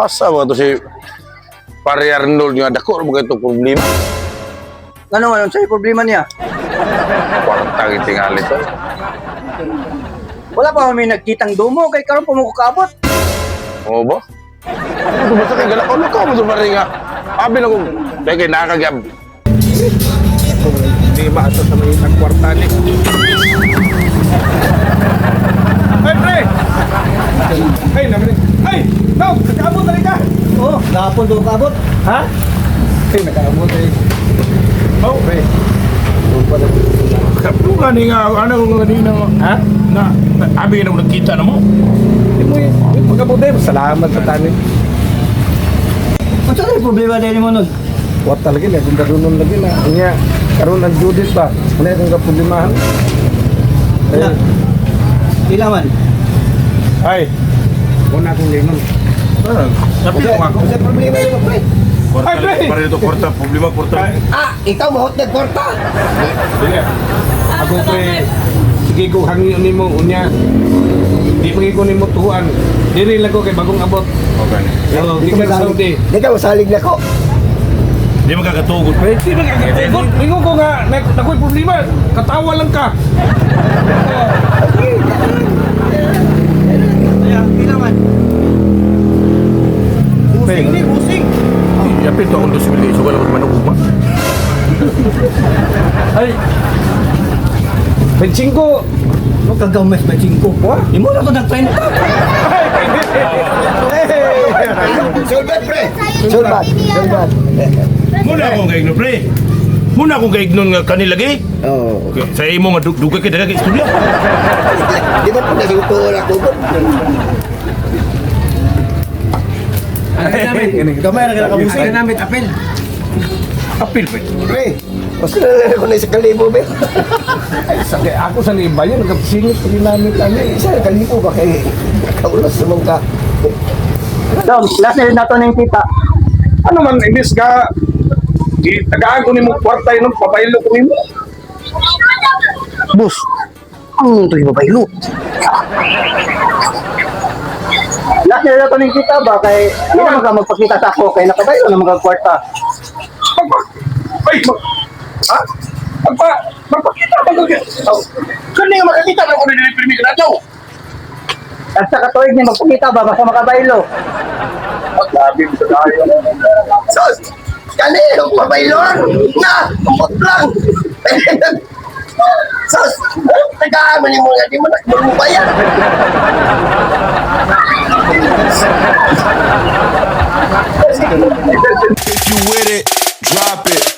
Asa ba to si Pare Arnold nga dako mo itong problema? Ano sa'yo problema niya? Kwarta gitingali to. Wala pa may nagkitang dumo, kay karon pa mo kakabot. Oo ba? Ano ba sa kay galak? Ano ka mo sa pare nga? Abi na kong kay nakagab. Hindi maasa sa mga kwarta ni. Hey, pre! Hey, naman eh. Hey! No! Nakaabot na rin ka! Oo, gahapon do kakabot. Ha? Hey, nakaabot eh. Oh, pre. Kapro ka ni nga, ano kung kanina Ha? na abi na nakita na mo? Hindi mo eh. Magkabot eh. Salamat sa tanin. Ano sa'yo problema din mo nun? Kwarta lagi na. Kung karunon lagi na. Kanya, karoon ang Judith ba? Wala kang kaproblemahan. Wala. Kailangan. Ay. Kung na akong limon. Sabi ko ako. Kasi problema yun, pre. Ay, pre! Pare ito kwarta, problema kwarta. Ah, ikaw mahot na kwarta. Sige. Ako pre. Sige ko hangin ni mo unya. Di pagi ko ni mo tuan. Diri lang ko kay bagong abot. Okay. Yo, di ka Saudi. Di ka masalig na ko. Di magkakatugod. Pre, di ba kagitugod? Ingo ko nga nakoy problema. Katawa lang ka. Kaya, kailangan. Busing ni, busing. Yapin to akong 2 million. So wala ko manugma. Ay. Penchingko. Ano kagamas ba, Chinko? Di mo na ito nag-30. Sulbat, pre. Sulbat. Sulbat. Muna akong gaignon, pre. Muna akong gaignon nga kanilagi. Oo. Okay. Sa imo nga dugay ka daga ka istorya. Di ba po nasutuan ako ba? Gamay na kinakamusik. Ano namin, apel. Apil, pre. Pre, mas nalalala ko na isa kalibo, be. Sakay ako sa liba yun. Nagkapsingit pa rin namin kami. Isa na kalibo ba kay kaulas naman ka. Dom, last na rin nato na yung kita. Ano man, imbis ka, tagaan ko ni mo kwarta yun, papaylo ko ni mo. Bus, ang ito yung babaylo. Last na rin nato na yung kita ba kay hindi naman ka magpakita sa ako kay nakabaylo na mga kwarta. Ha? Magpakita ba ko? Kani nga makakita na ako na nilipirmi ka na daw. At sa katuig niya magpakita ba basta makabaylo. Labi mo sa tayo. Sus! Kanino pabaylon? Na! Umpot lang! Sus! Nagkaaman mo nga, di mo nagmumubayan. If you with it, drop it.